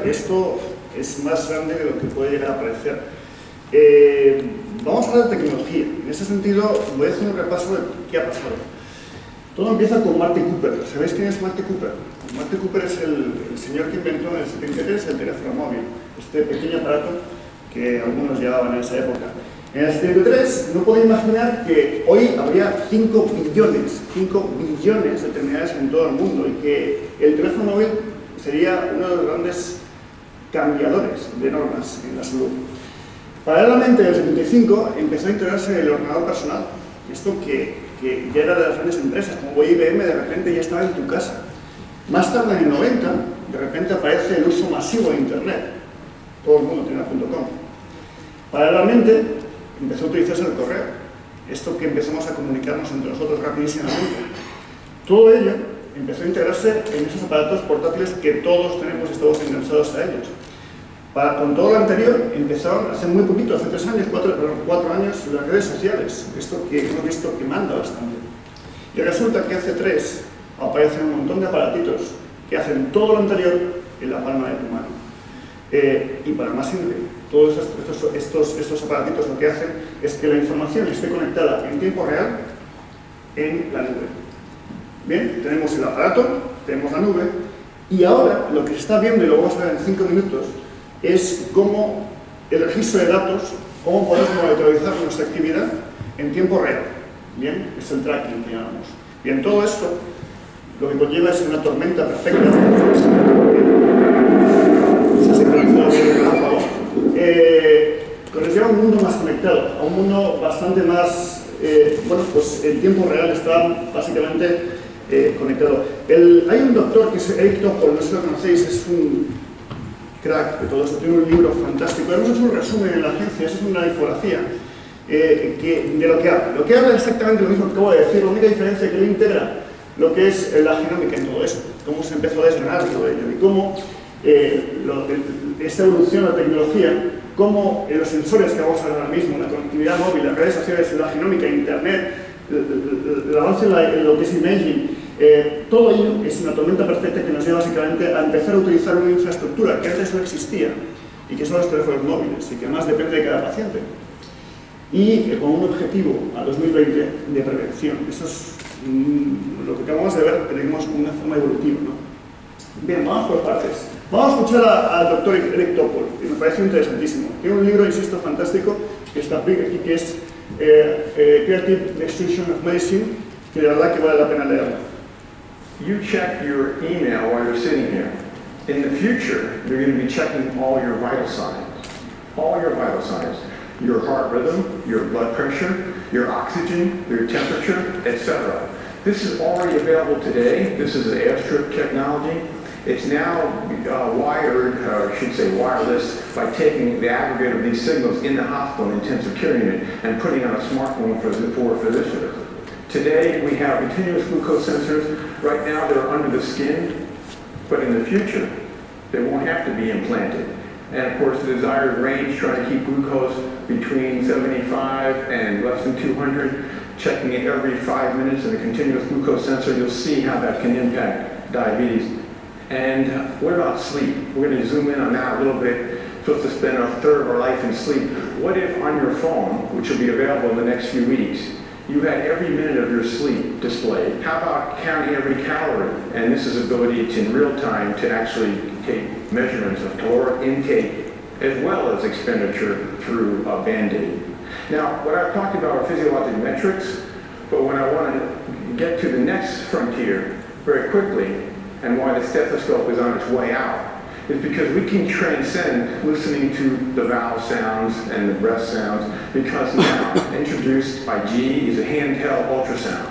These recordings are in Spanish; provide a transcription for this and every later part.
esto es más grande de lo que puede llegar a parecer. Vamos a hablar de tecnología. En ese sentido, voy a hacer un repaso de qué ha pasado. Todo empieza con Marty Cooper. ¿Sabéis quién es Marty Cooper? Marty Cooper es el señor que inventó en el 73 el teléfono móvil, este pequeño aparato que algunos llevaban en esa época. En el 73 no podía imaginar que hoy habría 5 billones de terminales en todo el mundo y que el teléfono móvil sería uno de los grandes cambiadores de normas en la salud. Paralelamente, en el 75 empezó a integrarse el ordenador personal. Esto que ya era de las grandes empresas, como IBM, de repente ya estaba en tu casa. Más tarde, en el 90, de repente aparece el uso masivo de Internet. Todo el mundo tiene .com. Paralelamente, empezó a utilizarse el correo. Esto que empezamos a comunicarnos entre nosotros rapidísimamente. Todo ello empezó a integrarse en esos aparatos portátiles que todos tenemos y estamos enganchados a ellos. Con todo lo anterior, empezaron hace muy poquito, hace 3 años, 4 años, las redes sociales. Esto que hemos visto que manda bastante. Y resulta que hace 3 aparecen un montón de aparatitos que hacen todo lo anterior en la palma de tu mano. Y para más simple, todos estos aparatitos lo que hacen es que la información esté conectada en tiempo real en la nube. Bien, tenemos el aparato, tenemos la nube, y ahora lo que se está viendo, y lo vamos a ver en 5 minutos, es cómo el registro de datos, cómo podemos monitorizar nuestra actividad en tiempo real. Bien, es el tracking que llamamos. Bien, todo esto lo que conlleva es una tormenta perfecta. Se ha sincronizado bien el relámpago. Que nos lleva a un mundo más conectado, a un mundo bastante más, bueno, pues en tiempo real está básicamente conectado. Hay un doctor que es Eric Topol, no sé si lo conocéis, es un crack de todo esto, tiene un libro fantástico. Hemos hecho un resumen en la agencia, eso es una infografía de lo que habla. Lo que habla es exactamente lo mismo que acabo de decir, la única diferencia es que él integra lo que es la genómica en todo esto, cómo se empezó a desgranar todo ello y cómo esta evolución de la tecnología, cómo los sensores que vamos a ver ahora mismo, la conectividad móvil, las redes sociales, la genómica, internet, el avance en lo que es imaging, todo ello es una tormenta perfecta que nos lleva básicamente a empezar a utilizar una infraestructura que antes no existía y que son los teléfonos móviles, y que además depende de cada paciente. Y con un objetivo a 2020 de prevención. Eso es lo que acabamos de ver, tenemos una forma evolutiva, ¿no? Bien, vamos por partes. Vamos a escuchar al doctor Eric Topol, que me parece interesantísimo. Tiene un libro, insisto, fantástico, que está aquí, que es Creative Destruction of Medicine, que de verdad que vale la pena leerlo. You check your email while you're sitting here. In the future, you're going to be checking all your vital signs. All your vital signs. Your heart rhythm, your blood pressure, your oxygen, your temperature, etc. This is already available today. This is the Airstrip technology. It's now wired, or I should say wireless, by taking the aggregate of these signals in the hospital intensive care unit and putting on a smartphone for physicians. Today, we have continuous glucose sensors. Right now, they're under the skin, but in the future, they won't have to be implanted. And of course, the desired range, trying to keep glucose between 75 and less than 200, checking it every 5 minutes in a continuous glucose sensor, you'll see how that can impact diabetes. And what about sleep? We're going to zoom in on that a little bit. Supposed to spend a third of our life in sleep. What if on your phone, which will be available in the next few weeks, you had every minute of your sleep displayed? How about counting every calorie? And this is ability to, in real time, to actually take measurements of caloric intake as well as expenditure through Band-Aid. Now, what I've talked about are physiologic metrics, but when I want to get to the next frontier very quickly, and why the stethoscope is on its way out, is because we can transcend listening to the valve sounds and the breath sounds, because now, introduced by GE, is a handheld ultrasound.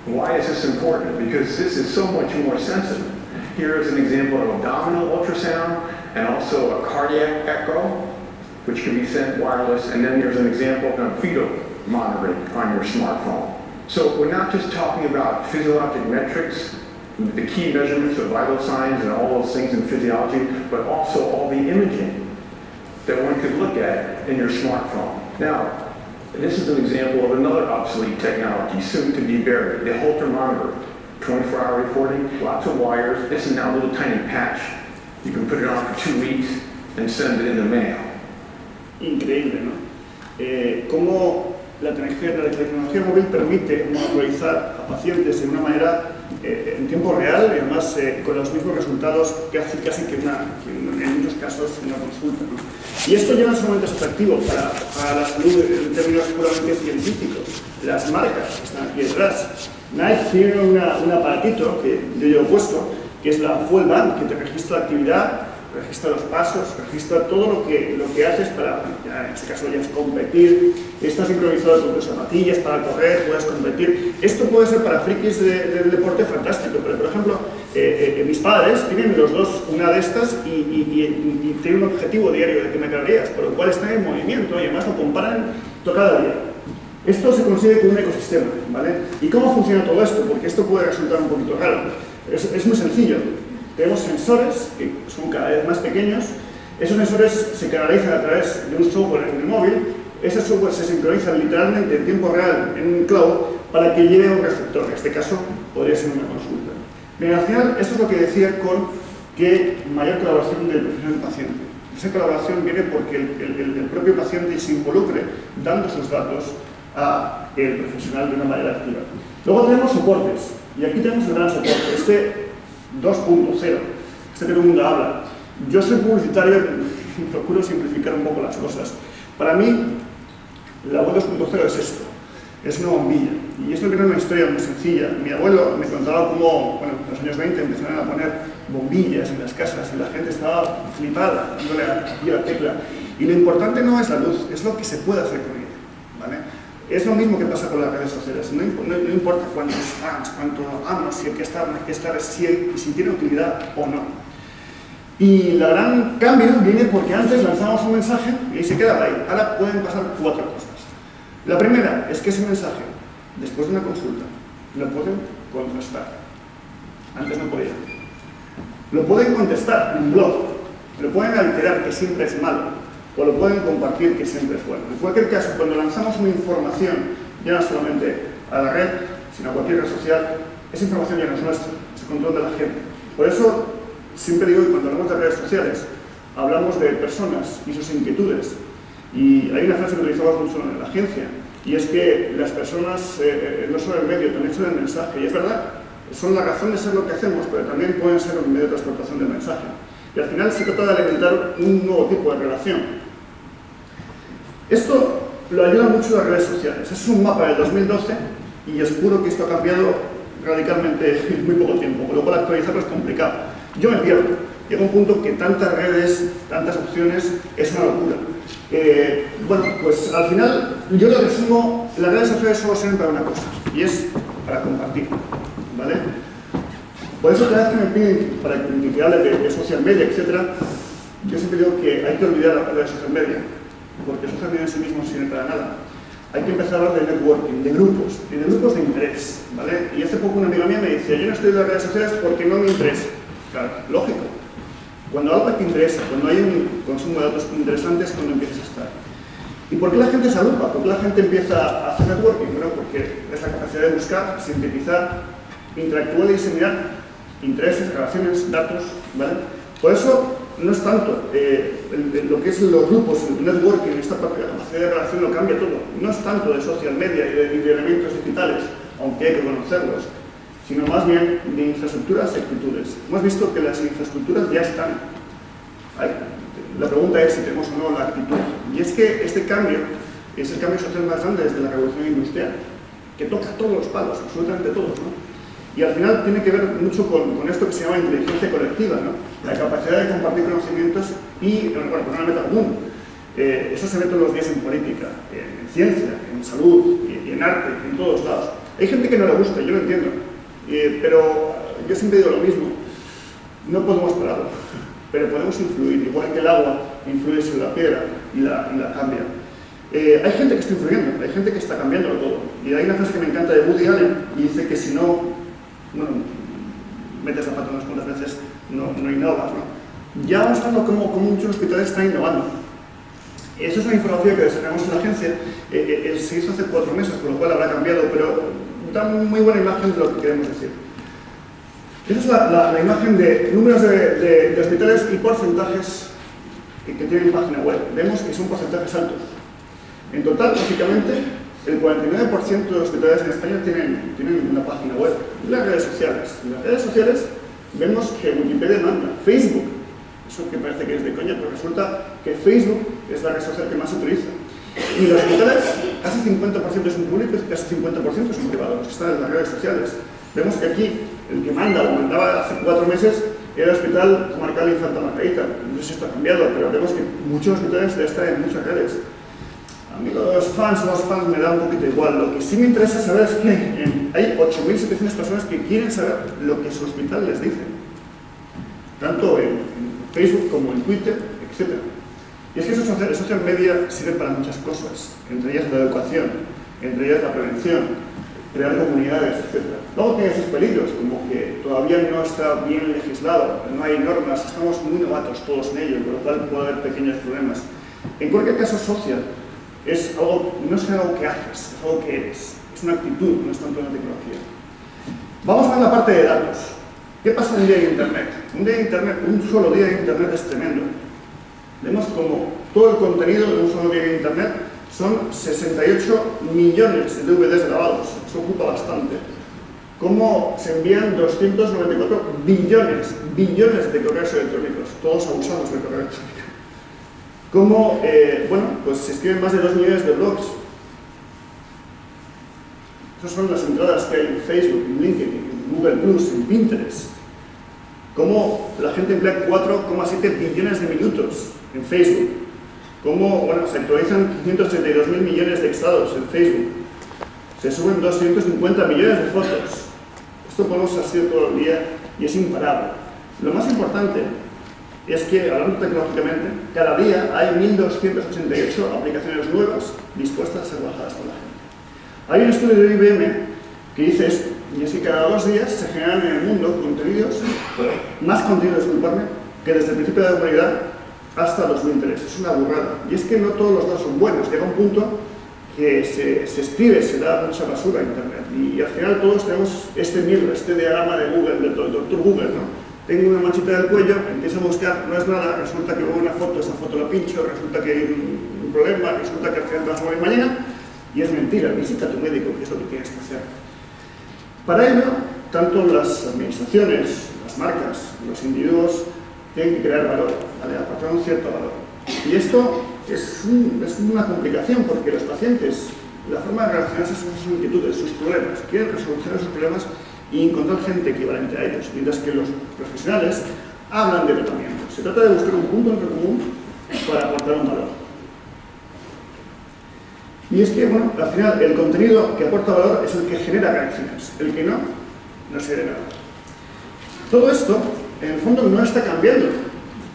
Why is this important? Because this is so much more sensitive. Here is an example of abdominal ultrasound and also a cardiac echo, which can be sent wireless, and then there's an example of fetal monitoring on your smartphone. So we're not just talking about physiologic metrics, the key measurements of vital signs and all those things in physiology, but also all the imaging that one could look at in your smartphone. Now, this is an example of another obsolete technology, soon to be buried, the Holter monitor. 24-hour reporting, lots of wires. This is now a little tiny patch. You can put it on for 2 weeks and send it in the mail. Increíble, ¿no? Cómo la tecnología móvil permite monitorizar a pacientes de una manera en tiempo real y además con los mismos resultados casi que en muchos casos una consulta, ¿no? Y esto ya no solamente es atractivo para la salud en términos puramente científicos. Las marcas que están aquí detrás. Nike tiene un aparatito que yo llevo puesto, que es la Fuel Band, que te registra la actividad, registra los pasos, registra todo lo que haces para, ya en este caso ya es competir, está sincronizado con tus zapatillas para correr, puedes competir. Esto puede ser para frikis del deporte fantástico, pero por ejemplo, mis padres tienen los dos una de estas y tienen un objetivo diario de quemar calorías, por lo cual están en movimiento y además lo comparan cada día. Esto se consigue con un ecosistema, ¿vale? ¿Y cómo funciona todo esto? Porque esto puede resultar un poquito raro. Es muy sencillo. Tenemos sensores que son cada vez más pequeños. Esos sensores se canalizan a través de un software en el móvil. Ese software se sincroniza literalmente en tiempo real en un cloud para que lleve a un receptor. En este caso podría ser una consulta. Bien, al final, esto es lo que decía con que mayor colaboración del profesional del paciente. Esa colaboración viene porque el propio paciente se involucre dando sus datos al profesional de una manera activa. Luego tenemos soportes, y aquí tenemos el gran soporte, este 2.0, este que todo el mundo habla. Yo soy publicitario y procuro simplificar un poco las cosas. Para mí, la web 2.0 es esto, es una bombilla, y esto tiene una historia muy sencilla. Mi abuelo me contaba cómo, bueno, en los años 20 empezaron a poner bombillas en las casas y la gente estaba flipada, dándole a la tecla. Y lo importante no es la luz, es lo que se puede hacer con ella, ¿vale? Es lo mismo que pasa con las redes sociales, no importa cuántos fans, cuántos amos, si si tiene utilidad o no. Y el gran cambio viene porque antes lanzábamos un mensaje y se quedaba ahí. Ahora pueden pasar 4 cosas. La primera es que ese mensaje, después de una consulta, lo pueden contrastar. Antes no podían. Lo pueden contestar en un blog, lo pueden alterar, que siempre es malo, o lo pueden compartir, que siempre es bueno. En cualquier caso, cuando lanzamos una información, ya no solamente a la red, sino a cualquier red social, esa información ya no es nuestra, es el control de la gente. Por eso, siempre digo que cuando hablamos de redes sociales, hablamos de personas y sus inquietudes. Y hay una frase que utilizamos mucho en la agencia, y es que las personas no son el medio, también son el mensaje. Y es verdad, son la razón de ser lo que hacemos, pero también pueden ser un medio de transportación del mensaje. Y al final se trata de alimentar un nuevo tipo de relación. Esto lo ayuda mucho las redes sociales. Es un mapa del 2012 y os juro que esto ha cambiado radicalmente en muy poco tiempo, con lo cual actualizarlo es complicado. Yo me pierdo. Llega un punto que tantas redes, tantas opciones, es una locura. Bueno, pues al final, yo lo resumo, las redes sociales solo sirven para una cosa, y es para compartir, ¿vale? Por eso cada vez que me piden para que hable de social media, etc., yo siempre digo que hay que olvidar la palabra de social media, porque social media en sí mismo no sirve para nada. Hay que empezar a hablar de networking, de grupos, y de grupos de interés, ¿vale? Y hace poco una amiga mía me decía, yo no estoy en las redes sociales porque no me interesa. Claro, lógico. Cuando algo te interesa, cuando hay un consumo de datos interesantes, cuando empiezas a estar. ¿Y por qué la gente se agrupa? ¿Por qué la gente empieza a hacer networking? Bueno, porque es la capacidad de buscar, sintetizar, interactuar y diseminar intereses, relaciones, datos, ¿vale? Por eso no es tanto lo que es los grupos, el networking, esta capacidad de relación lo cambia todo. No es tanto de social media y de elementos digitales, aunque hay que conocerlos, sino más bien de infraestructuras y actitudes. Hemos visto que las infraestructuras ya están. La pregunta es si tenemos o no la actitud. Y es que este cambio es el cambio social más grande desde la revolución industrial, que toca todos los palos, absolutamente todos, ¿no? Y al final tiene que ver mucho con esto que se llama inteligencia colectiva, ¿no? La capacidad de compartir conocimientos y, bueno, por una meta común. Eso se ve todos los días en política, en ciencia, en salud, y en arte, en todos lados. Hay gente que no le gusta, yo lo entiendo. Pero yo siempre digo lo mismo, no podemos pararlo, pero podemos influir, igual que el agua influye sobre la piedra y la cambia. Hay gente que está influyendo, hay gente que está cambiándolo todo. Y hay una frase que me encanta de Woody Allen y dice que si no, bueno, metes la pata unas cuantas veces, no innovas, ¿no? Ya vamos hablando como muchos hospitales están innovando. Esa es una información que desarrollamos en la agencia, se hizo hace 4 meses, con lo cual habrá cambiado, pero da muy buena imagen de lo que queremos decir. Esa es la imagen de números de hospitales y porcentajes que tienen página web. Vemos que son porcentajes altos. En total, básicamente, el 49% de hospitales en España tienen una página web. Y las redes sociales. En las redes sociales vemos que Wikipedia manda. Facebook, eso que parece que es de coña, pero resulta que Facebook es la red social que más se utiliza. Y los hospitales, casi 50% son públicos y casi 50% son privados, están en las redes sociales. Vemos que aquí el que manda o mandaba hace 4 meses era el Hospital Comarcal Infanta Margarita. No sé si esto ha cambiado, pero vemos que muchos hospitales ya están en muchas redes. A mí los fans me da un poquito igual. Lo que sí me interesa saber es que hay 8.700 personas que quieren saber lo que su hospital les dice. Tanto en Facebook como en Twitter, etc. Y es que esos social media sirven para muchas cosas, entre ellas la educación, entre ellas la prevención, crear comunidades, etc. Luego tiene sus peligros, como que todavía no está bien legislado, no hay normas, estamos muy novatos todos en ello, por lo cual puede haber pequeños problemas. En cualquier caso, social es algo, no es algo que haces, es algo que eres, es una actitud, no es tanto una tecnología. Vamos a ver la parte de datos. ¿Qué pasa un día en Internet? Un solo día en Internet es tremendo. Vemos como todo el contenido de un solo día en Internet son 68 millones de DVDs grabados, eso ocupa bastante. Cómo se envían 294 billones de correos electrónicos, todos abusamos del correo electrónico. Cómo, bueno, pues se escriben más de 2 millones de blogs. Esas son las entradas que hay en Facebook, en LinkedIn, en Google+, en Pinterest. Cómo la gente emplea 4,7 billones de minutos en Facebook. Cómo, bueno, se actualizan 532.000 millones de estados en Facebook. Se suben 250 millones de fotos. Esto podemos hacer todo el día y es imparable. Lo más importante es que, hablando tecnológicamente, cada día hay 1.288 aplicaciones nuevas dispuestas a ser bajadas por la gente. Hay un estudio de IBM que dice esto, y es que cada 2 días se generan en el mundo más contenidos, que desde el principio de la humanidad hasta 2003. Es una burrada. Y es que no todos los datos son buenos. Llega un punto que se escribe, se da mucha basura a Internet. Y al final todos tenemos este miedo, este diagrama de Google, del Dr. Google, ¿no? tengo una manchita del cuello, empiezo a buscar, no es nada, resulta que hubo una foto, esa foto la pincho, resulta que hay un problema, resulta que al final te vas a morir mañana, y es mentira, visita a tu médico, que es lo que tienes que hacer. Para ello, tanto las administraciones, las marcas, los individuos, tienen que crear valor, ¿vale? Aportar un cierto valor. Y esto es una complicación, porque los pacientes, la forma de relacionarse son sus inquietudes, sus problemas, quieren resolucionar sus problemas y encontrar gente equivalente a ellos, mientras que los profesionales hablan de tratamiento. Se trata de buscar un punto entre común para aportar un valor. Y es que, bueno, al final, el contenido que aporta valor es el que genera reacciones, el que no, no se genera nada. Todo esto, en el fondo, no está cambiando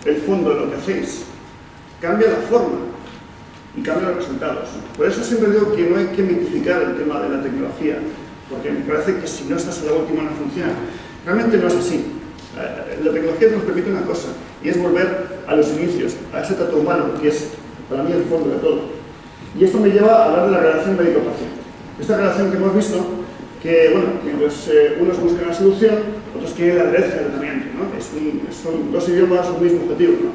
el fondo de lo que hacéis, cambia la forma y cambia los resultados. Por eso siempre digo que no hay que mitificar el tema de la tecnología, porque me parece que si no estás en la última no funciona. Realmente no es así. La tecnología nos permite una cosa, y es volver a los inicios, a ese trato humano, que es para mí el fondo de todo. Y esto me lleva a hablar de la relación médico-paciente. Esta relación que hemos visto, que bueno, mientras unos buscan la solución, otros quieren la adherencia del tratamiento, ¿no? Son dos idiomas, un mismo objetivo, ¿no?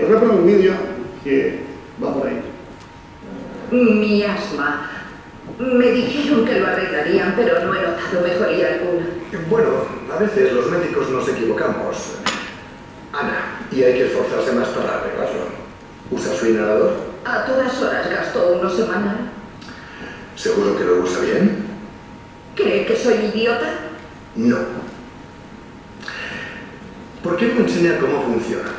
Os voy a poner un vídeo que va por ahí. Mi asma. Me dijeron que lo arreglarían, pero no he notado mejoría alguna. Bueno, a veces los médicos nos equivocamos, Ana, y hay que esforzarse más para arreglarlo. ¿Usa su inhalador? A todas horas gasto uno semanal. ¿Seguro que lo usa bien? ¿Cree que soy idiota? No. ¿Por qué no enseña cómo funciona?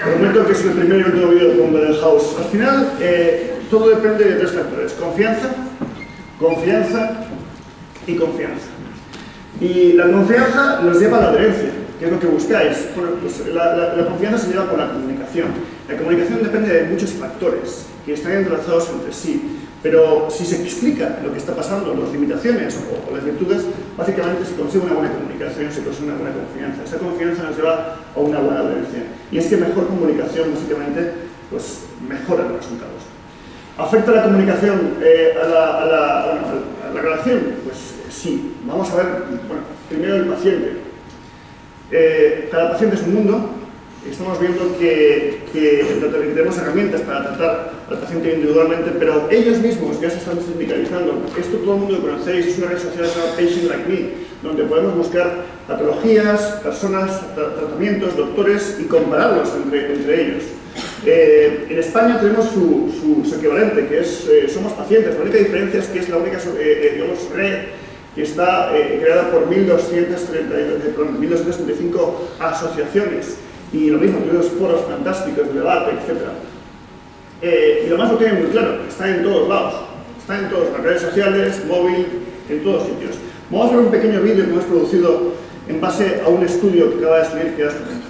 Prometo que es el primer y último vídeo de Bomba del House. Al final, todo depende de tres factores: confianza, confianza y confianza. Y la confianza nos lleva a la adherencia, que es lo que buscáis. Bueno, pues la confianza se lleva por la comunicación. La comunicación depende de muchos factores que están entrelazados entre sí. Pero si se explica lo que está pasando, las limitaciones o las virtudes, básicamente se consigue una buena comunicación, se consigue una buena confianza. Esa confianza nos lleva a una buena adherencia. Y es que mejor comunicación, básicamente, pues mejora los resultados. ¿Afecta la comunicación a la relación? Pues sí. Vamos a ver, bueno, primero el paciente. Cada paciente es un mundo. Estamos viendo que tenemos herramientas para tratar al paciente individualmente, pero ellos mismos ya se están sindicalizando. Esto todo el mundo lo conocéis, es una red social llamada Patient Like Me, donde podemos buscar patologías, personas, tratamientos, doctores y compararlos entre ellos. En España tenemos su equivalente, que es Somos Pacientes. La única diferencia es que es la única digamos, red que está creada por 1235 asociaciones. Y lo mismo, tenemos foros fantásticos de debate, etc. Y lo más lo tienen muy claro, está en todos lados. Está en todas las redes sociales, móvil, en todos sitios. Vamos a ver un pequeño vídeo que hemos producido en base a un estudio que acaba de salir, que os comento.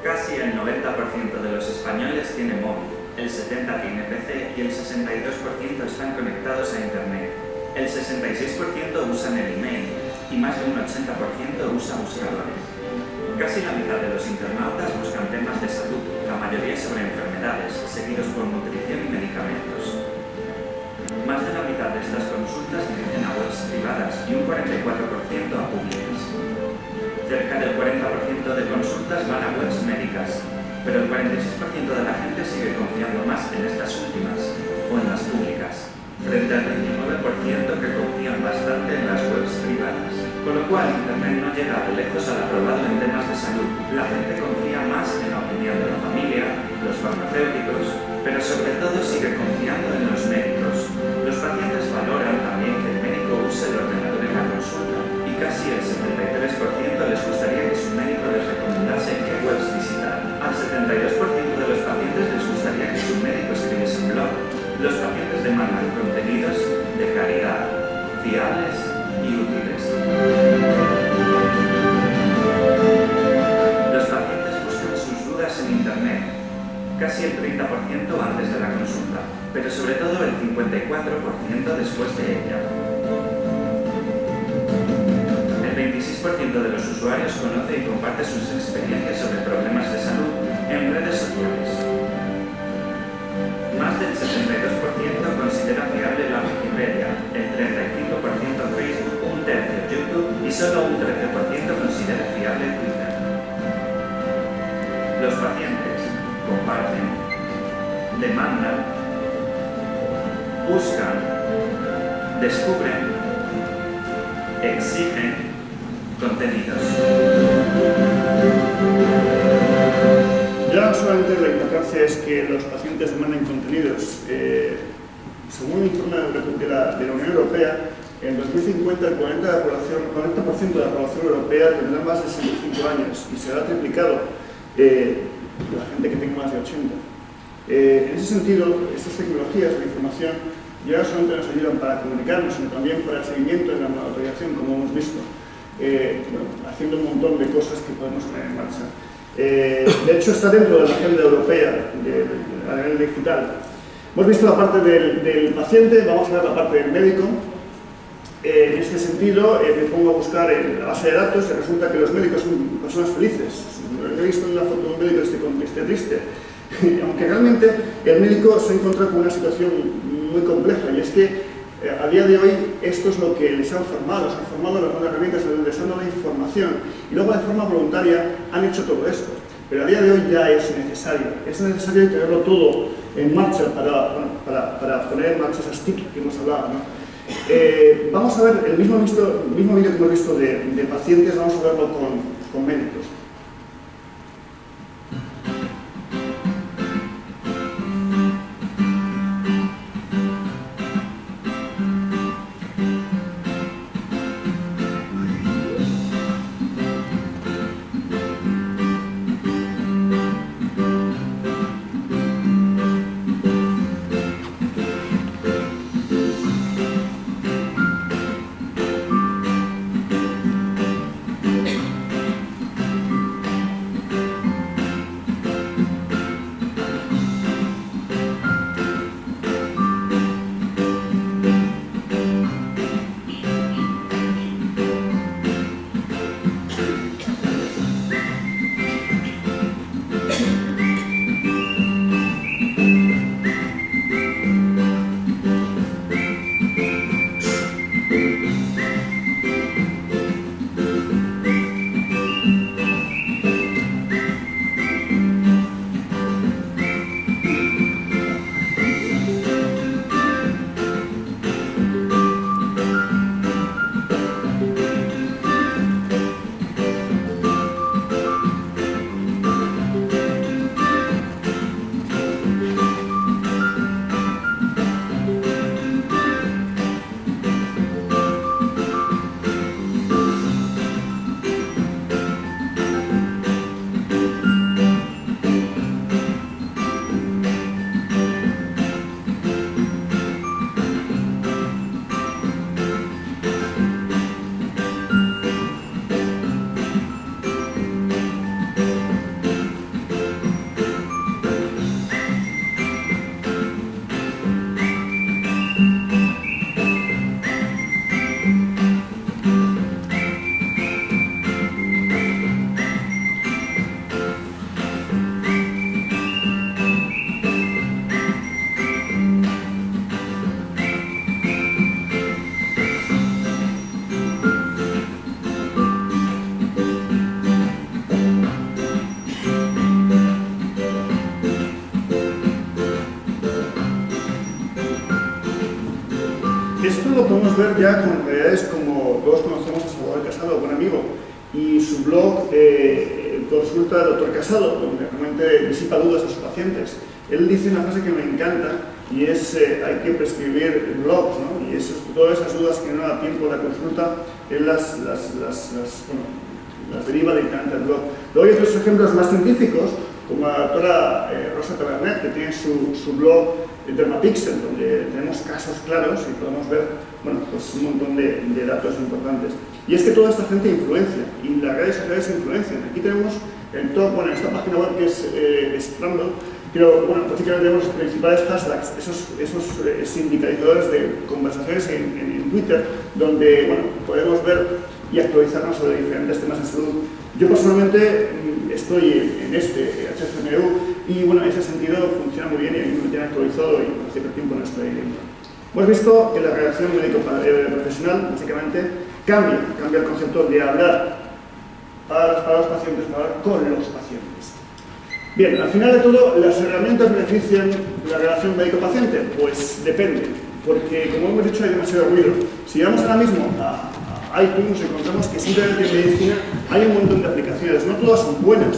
Casi el 90% de los españoles tiene móvil, el 70% tiene PC y el 62% están conectados a Internet. El 66% usan el email y más de un 80% usa buscadores. Casi la mitad de los internautas buscan temas de salud, la mayoría sobre enfermedades, seguidos por nutrición y medicamentos. Más de la mitad de estas consultas dirigen a webs privadas y un 44% a públicas. Cerca del 40% de consultas van a webs médicas, pero el 46% de la gente sigue confiando más en estas últimas o en las públicas, frente al 29% que confían bastante en las webs privadas. Con lo cual, Internet no llega de lejos al aprobado en temas de salud. La gente confía más en la opinión de la familia, los farmacéuticos, pero sobre todo sigue confiando en los médicos. Los pacientes valoran también que el médico use el ordenador en la consulta, y casi el 73% les gustaría que su médico les recomendase qué webs visitar. Al 72% de los pacientes les gustaría que su médico escribiese un blog. Los pacientes demandan contenidos de calidad, fiables y útiles. Los pacientes buscan sus dudas en Internet, casi el 30% antes de la consulta, pero sobre todo el 54% después de ella. usuarios conoce y comparte sus experiencias sobre problemas de salud en redes sociales. Más del 72% considera fiable la Wikipedia, el 35% Facebook, un tercio YouTube y solo un 13% considera fiable Twitter. Los pacientes comparten, demandan, buscan, descubren, exigen contenidos. Ya no solamente la importancia es que los pacientes demanden contenidos. Según un informe de la Unión Europea, en 2050 el 40% de la población europea tendrá más de 65 años y será triplicado la gente que tenga más de 80. En ese sentido, estas tecnologías de información ya no solamente nos ayudan para comunicarnos, sino también para el seguimiento y la monitorización, como hemos visto, haciendo un montón de cosas que podemos poner en marcha. De hecho, está dentro de la agenda europea a nivel digital. Hemos visto la parte del paciente, vamos a ver la parte del médico. En este sentido, me pongo a buscar en la base de datos y resulta que los médicos son personas felices. No he visto una foto de un médico que esté triste. Aunque realmente el médico se ha encontrado con una situación muy compleja, y es que a día de hoy esto es lo que les han formado, les han formado las nuevas herramientas, les han dado la información y luego de forma voluntaria han hecho todo esto. Pero a día de hoy ya es necesario tenerlo todo en marcha para poner en marcha esas TIC que hemos hablado, ¿no? Vamos a ver el mismo vídeo que hemos visto de pacientes, vamos a verlo con médicos. Esto lo podemos ver ya con realidades como todos conocemos a Salvador Casado, buen amigo, y su blog Consulta del Dr. Casado, donde realmente disipa dudas a sus pacientes. Él dice una frase que me encanta y es hay que prescribir blogs, ¿no? Y todas esas dudas que no da tiempo de la consulta, él las deriva directamente al blog. Luego hay otros ejemplos más científicos, como la doctora Rosa Tabernet, que tiene su blog Dermapixel, donde tenemos casos claros y podemos ver pues un montón de datos importantes. Y es que toda esta gente influencia, y las redes sociales influencian. Aquí tenemos el top, esta página web que es Scramble, pero básicamente tenemos los principales hashtags, esos indicadores de conversaciones en Twitter, donde podemos ver y actualizarnos sobre diferentes temas de salud. Yo personalmente estoy en este HCMU y bueno, en ese sentido funciona muy bien y a mí me tiene actualizado y hace tiempo no estoy viendo. Hemos visto que la relación médico-profesional básicamente cambia el concepto de hablar para los pacientes, para hablar con los pacientes. Bien, al final de todo, ¿las herramientas benefician la relación médico-paciente? Pues depende, porque como hemos dicho hay demasiado ruido. Si vamos ahora mismo a iTunes, encontramos que simplemente en medicina hay un montón de aplicaciones, no todas son buenas.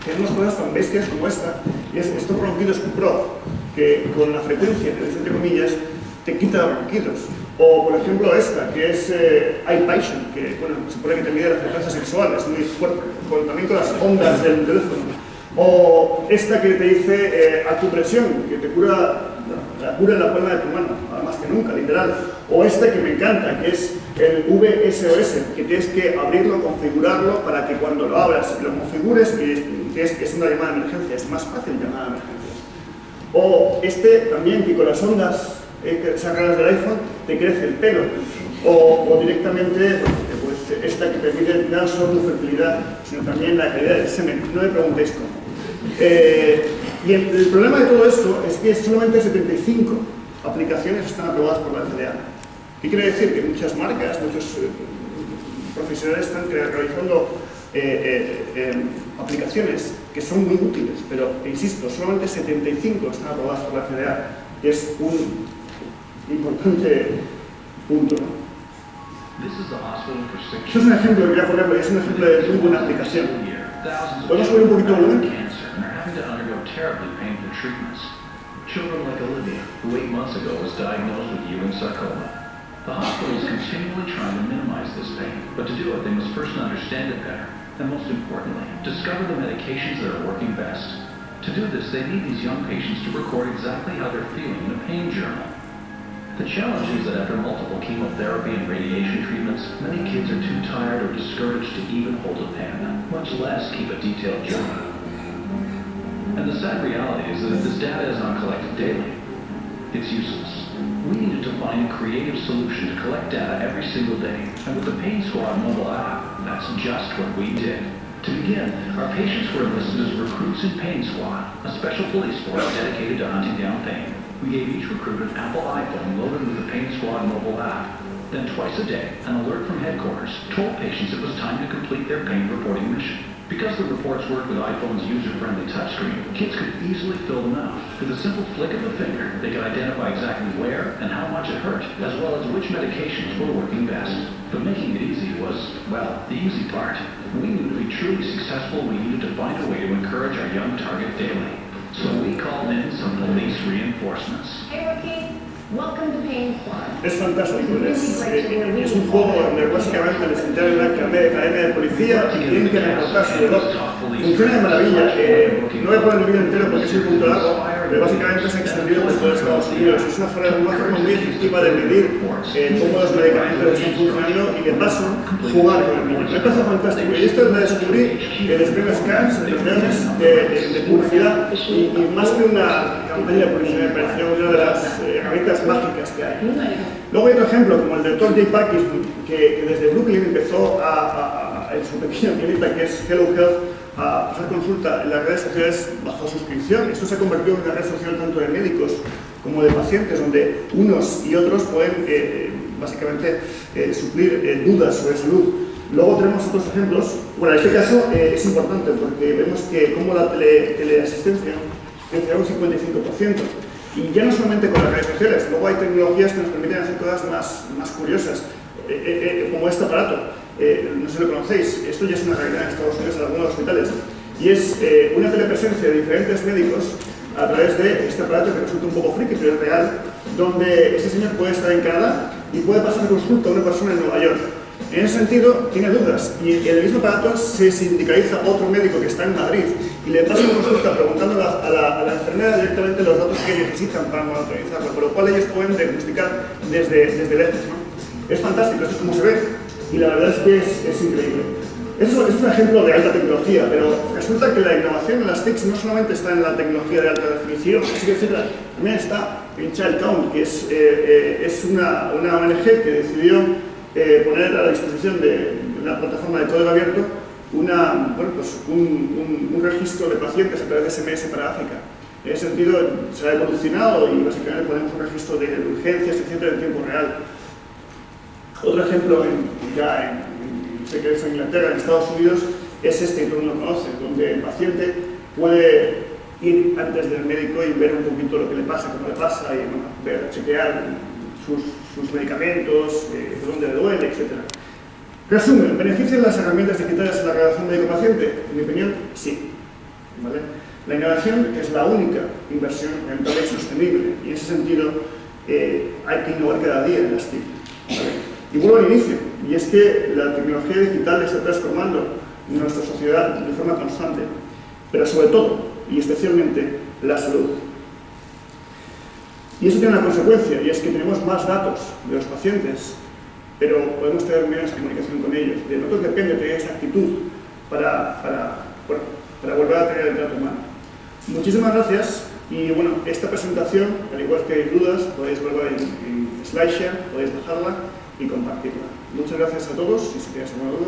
Tenemos cosas tan bestias como esta, y es estos ronquidos Pro, que con la frecuencia, entre comillas, te quita los ronquidos. O, por ejemplo, esta, que es iPatient, que bueno, se supone que te mide la frecuencia sexual, es muy fuerte, también con las ondas del teléfono. O esta que te dice acupresión, que te cura en la palma de tu mano, nada más que nunca, literal. O esta que me encanta, que es el VSOS, que tienes que abrirlo, configurarlo, para que cuando lo abras y lo configures, que es una llamada de emergencia, es más fácil llamada de emergencia. O este también, que con las ondas sacadas del iPhone te crece el pelo. O directamente, pues esta que te mide no solo tu fertilidad, sino también la calidad del semen. No me preguntéis cómo. Y el problema de todo esto es que solamente 75 aplicaciones están aprobadas por la FDA. ¿Qué quiere decir? Que muchas marcas, muchos profesionales están realizando aplicaciones que son muy útiles, pero, insisto, solamente 75 están aprobadas por la FDA, que es un importante punto, ¿no? Esto es un ejemplo que voy a ponerlo, y es un ejemplo de muy buena aplicación. ¿Podemos subir un poquito el volumen? Children like Olivia, who 8 months ago was diagnosed with Ewing sarcoma. The hospital is continually trying to minimize this pain, but to do it, they must first understand it better, and most importantly, discover the medications that are working best. To do this, they need these young patients to record exactly how they're feeling in a pain journal. The challenge is that after multiple chemotherapy and radiation treatments, many kids are too tired or discouraged to even hold a pen, much less keep a detailed journal. And the sad reality is that if this data is not collected daily, it's useless. We needed to find a creative solution to collect data every single day, and with the Pain Squad mobile app, that's just what we did. To begin, our patients were enlisted as recruits in Pain Squad, a special police force dedicated to hunting down pain. We gave each recruit an Apple iPhone loaded with the Pain Squad mobile app. Then twice a day, an alert from headquarters told patients it was time to complete their pain reporting mission. Because the reports worked with iPhone's user-friendly touchscreen, kids could easily fill them out. With a simple flick of a finger, they could identify exactly where and how much it hurt, as well as which medications were working best. But making it easy was, well, the easy part. We knew to be truly successful, we needed to find a way to encourage our young target daily. So we called in some police reinforcements. Hey, Rookie. Welcome to Pain Squad. Es fantástico, es un juego donde básicamente les entregan una cadena de policía y tienen que reportar su reloj. Funciona de maravilla. No voy a poner el vídeo entero porque es un punto largo, pero básicamente se ha extendido por todo Estados Unidos. Es una forma muy efectiva de medir cómo los medicamentos están funcionando y de paso jugar con el niño. Me parece fantástico. Y esto lo descubrí en los primeros scans, en los leones de publicidad y más que una campaña de publicidad me pareció una de las herramientas mágicas que hay. Luego hay otro ejemplo, como el del Dr. J. Parkinson, que desde Brooklyn empezó en su pequeña clínica, que es Hello Health, a hacer consulta en las redes sociales bajo suscripción. Esto se ha convertido en una red social tanto de médicos como de pacientes, donde unos y otros pueden básicamente suplir dudas sobre salud. Luego tenemos otros ejemplos. Bueno, en este caso es importante porque vemos que como la teleasistencia crecerá un 55%. Y ya no solamente con las redes sociales, luego hay tecnologías que nos permiten hacer cosas más curiosas, como este aparato. No sé si lo conocéis, esto ya es una realidad en Estados Unidos en algunos hospitales. Y es una telepresencia de diferentes médicos a través de este aparato que resulta un poco friki, pero es real, donde este señor puede estar en Canadá y puede pasar consulta a una persona en Nueva York. En ese sentido, tiene dudas y en el mismo aparato se sindicaliza otro médico que está en Madrid y le pasa una consulta preguntando a la enfermera directamente los datos que necesitan para monitorizarlo, por lo cual ellos pueden diagnosticar desde lejos, ¿no? Es fantástico, eso es como se ve y la verdad es que es increíble. Eso es un ejemplo de alta tecnología, pero resulta que la innovación en las TICs no solamente está en la tecnología de alta definición, etcétera, también está en Child Count, que es una ONG que decidió poner a la disposición de una plataforma de código abierto un registro de pacientes a través de SMS para África. En ese sentido, se ha evolucionado y básicamente ponemos un registro de urgencias, etcétera, en tiempo real. Otro ejemplo, sé que es en Inglaterra, en Estados Unidos, es este que todo el mundo conoce, donde el paciente puede ir antes del médico y ver un poquito lo que le pasa, cómo le pasa, y chequear sus medicamentos, dónde le duele, etc. Resumen, ¿benefician las herramientas digitales en la relación médico-paciente? En mi opinión, sí. ¿Vale? La innovación es la única inversión rentable y sostenible, y en ese sentido hay que innovar cada día en las TIC. ¿Vale? Y vuelvo al inicio, y es que la tecnología digital está transformando nuestra sociedad de forma constante, pero sobre todo y especialmente la salud. Y eso tiene una consecuencia, y es que tenemos más datos de los pacientes, pero podemos tener menos comunicación con ellos. De nosotros depende tener esa actitud para volver a tener el trato humano. Muchísimas gracias, y bueno, esta presentación, al igual que hay dudas, podéis verla en SlideShare, podéis dejarla y compartirla. Muchas gracias a todos, y si tenéis alguna duda.